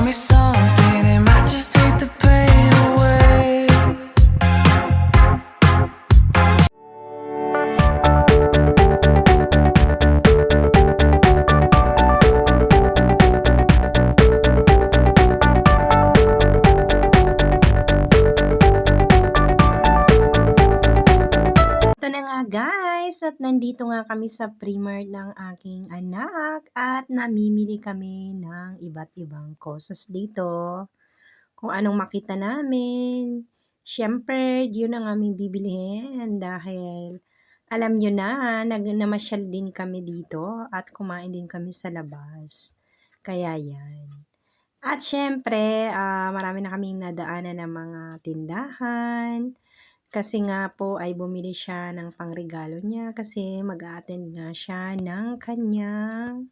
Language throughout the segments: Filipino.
me something, it might just take the pain away. Ito na nga guys, at nandito nga kami sa Primark ng aking anak at namimili kami ng iba't ibang cosas dito. Kung anong makita namin. Siyempre, yun ang aming bibilihin dahil alam nyo na, namasyal din kami dito at kumain din kami sa labas. Kaya yan. At siyempre, marami na kaming nadaanan ng mga tindahan. Kasi nga po ay bumili siya ng pangregalo niya kasi mag-a-attend nga siya ng kanyang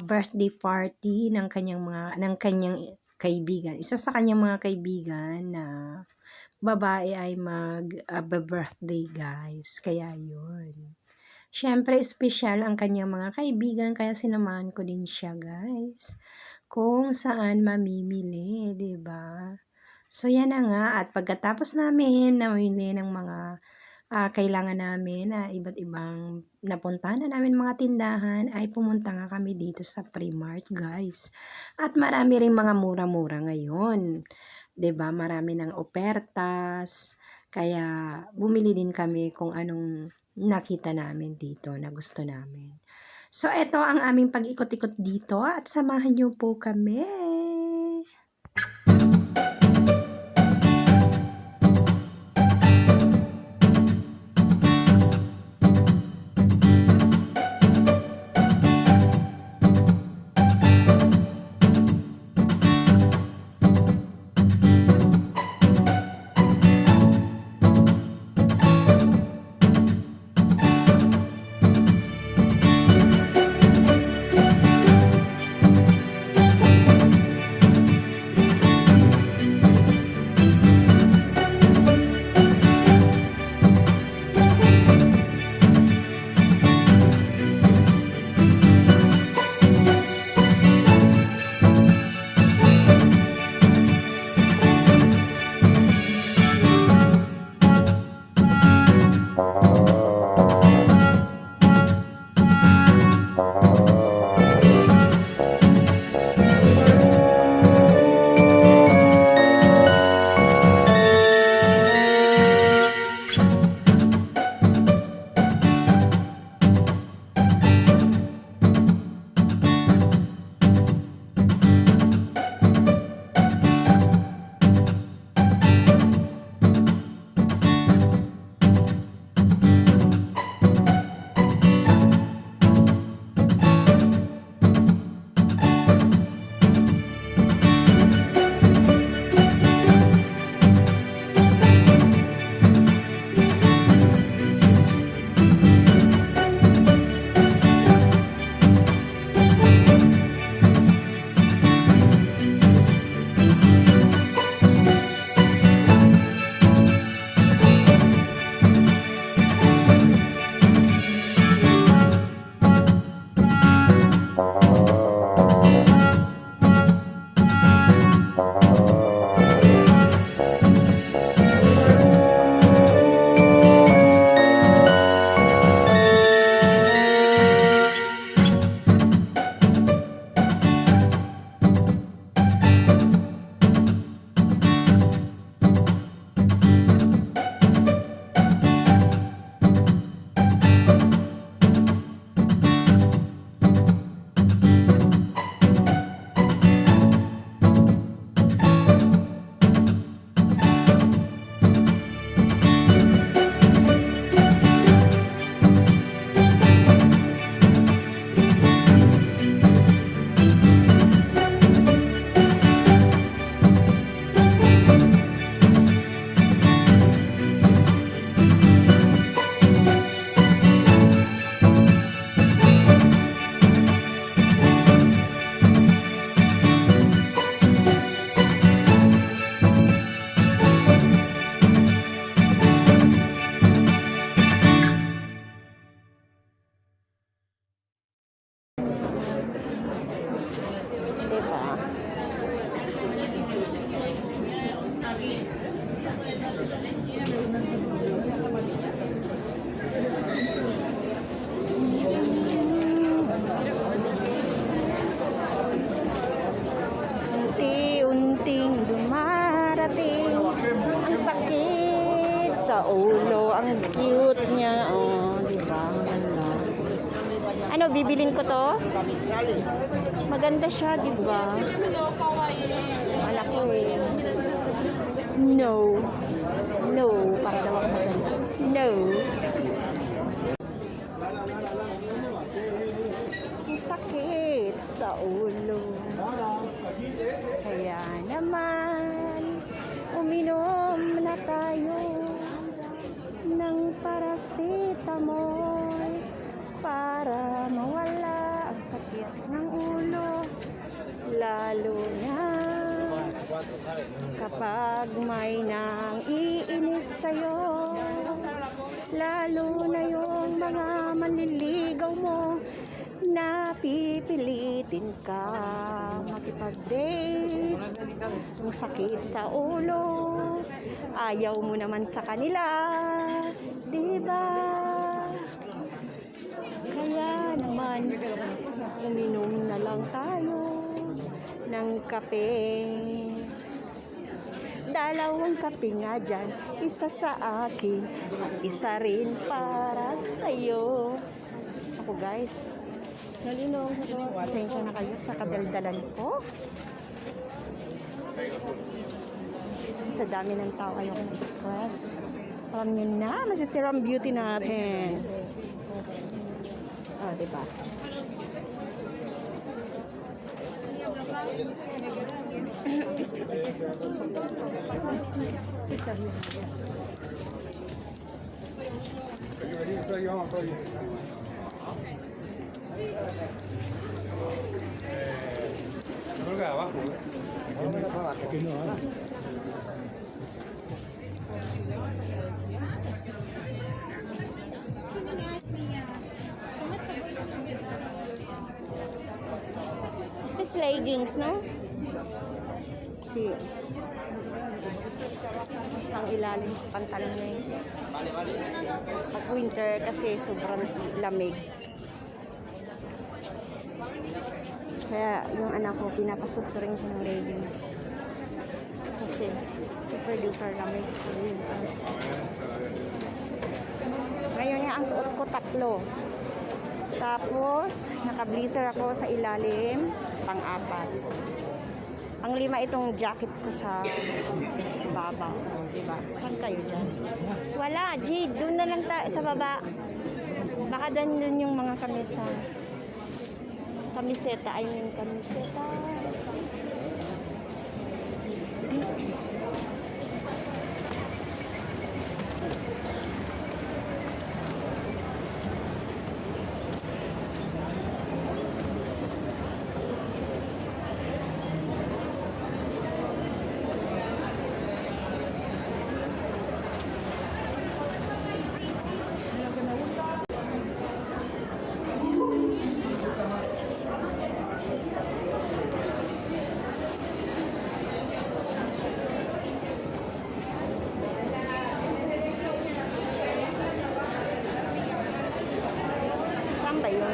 birthday party ng kanyang kaibigan. Isa sa kanyang mga kaibigan na babae ay birthday guys. Kaya yun. Siyempre, special ang kanyang mga kaibigan kaya sinamahan ko din siya guys. Kung saan mamimili, 'di ba? So, yan na nga. At pagkatapos namin namili ng mga kailangan namin na iba't ibang napuntahan na namin mga tindahan, ay pumunta nga kami dito sa Primark, guys. At marami ring mga mura-mura ngayon. 'Di ba? Marami ng ofertas. Kaya bumili din kami kung anong nakita namin dito na gusto namin. So, ito ang aming pag-ikot-ikot dito at samahan niyo po kami. Ang cute niya. Oh, di ba? Maganda. Ano, bibilin ko to? Maganda siya, di ba? Anak ko eh. No. No. Para daw ako maganda. No. Ang sakit sa ulo. Kaya naman, uminom na tayo ng paracetamol para mawala ang sakit ng ulo. Lalo na kapag may nang iinis sa'yo. Lalo na yung mga manliligaw mo na pipilitin ka makipag-date. Ang sakit sa ulo, ayaw mo naman sa kanila, diba? Kaya naman, uminom na lang tayo ng kape. Dalawang kape nga dyan, isa sa akin at isa rin para sa'yo. Ako guys, nalinom ko. Pasensya na kayo sa kadaldalan ko. Sa dami ng tao, ayokong stress. Alam niyo na, masisira ang beauty natin. Oh, diba? Creo que abajo. Aquí no hay. This is leggings, no? See. Ang ilalim sa pantalon guys. Pag winter kasi sobrang lamig. Kaya yung anak ko, pinapasuot ko rin siya ng leggings. Kasi super duper lamig. Ngayon nga ang suot ko 3. Tapos, naka-blazer ako sa ilalim, pang-4. Pang-5 itong jacket ko sa baba. Diba? Saan kayo dyan? Wala, G. Doon na lang sa baba. Baka doon yung mga kamisa. Kamiseta. I mean, kamiseta. Saan ba yun?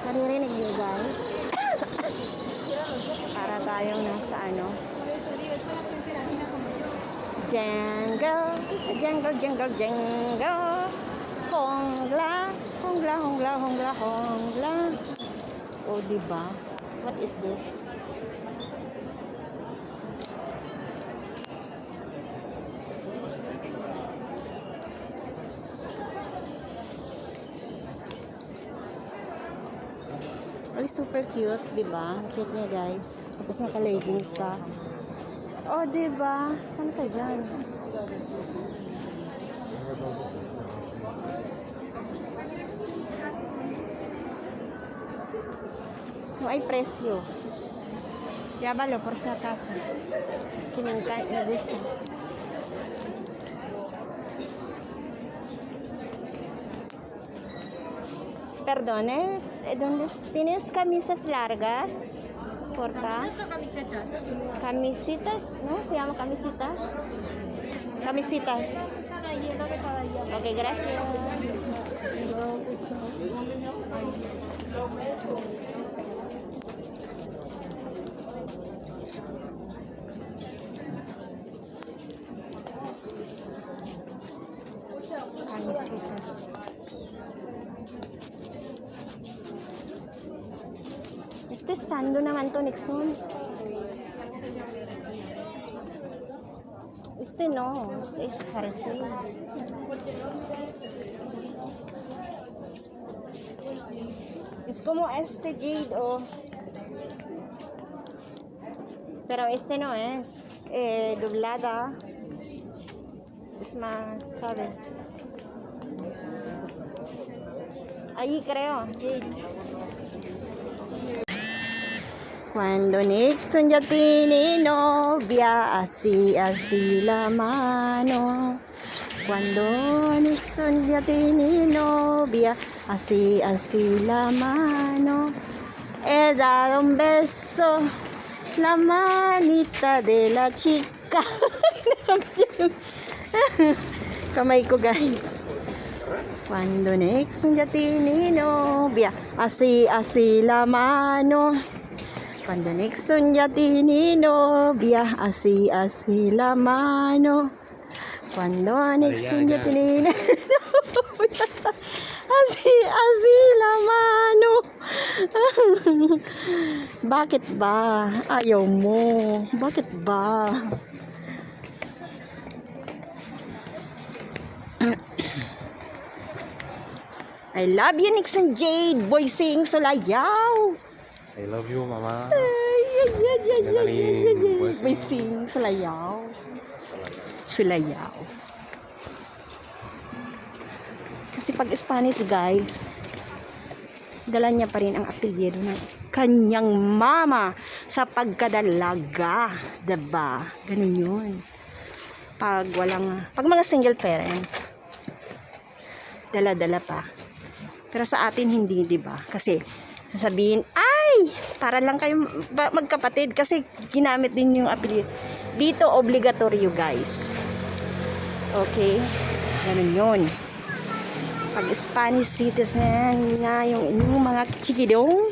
Naririnig niyo guys? Para tayong nasa ano? Jangle, jangle, jangle, jangle. Hongla, hongla, hongla, hongla, hongla. Oh, diba? What is this? Ay, super cute, di ba? Cute niya, guys. Tapos naka-leggings ka. Oh, di ba? Saan ka dyan? No hay precio. Llámalo por si acaso. Que me encanta, me gusta. Perdone, ¿dónde tienes camisas largas? Porfa. Camisetas. Camisitas, ¿no? ¿Se llama camisitas? Camisitas. Ok, gracias. Camisitas. Este sando naman to, Nixon. Este no, este es jersey. Es como este Jade, oh. Pero este no es. Doblada. Es más, ¿sabes? Ahí creo, Jade. Cuando Nixon ya tiene novia, así la mano. Cuando Nixon ya tiene novia, así la mano. He dado un beso, la manita de la chica. Kamay ko, guys. Cuando Nixon ya tiene novia, así la mano. Cuando Nixon ya tiene novia, así la mano. Cuando Nixon ya tiene novia, así la mano. Bakit ba? Ayaw mo. Bakit ba? I love you, Nixon Jade. Boy sing Sulayaw. I love you, mama. Boy sing Sulayaw. Sulayaw. Kasi pag Spanish, guys, dala niya pa rin ang apelyido ng kanyang mama sa pagkadalaga. Diba? Ganun yun. Pag mga single parent, dala-dala pa. Pero sa atin hindi, diba? Kasi sasabihin, ay, para lang kayo magkapatid kasi ginamit din yung apelyido. Dito, obligatory, guys. Okay? Ganun yun. Pag Spanish citizen nga yung inyong mga chikidong,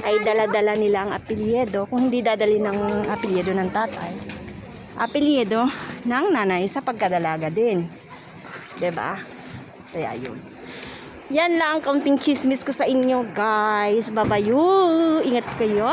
ay dala-dala nila ang apelyido. Kung hindi dadali ng apelyido ng tatay, apelyido ng nanay sa pagkadalaga din. Diba? Kaya yun. Yan lang ang kaunting chismis ko sa inyo, guys. Babayu! Ingat kayo!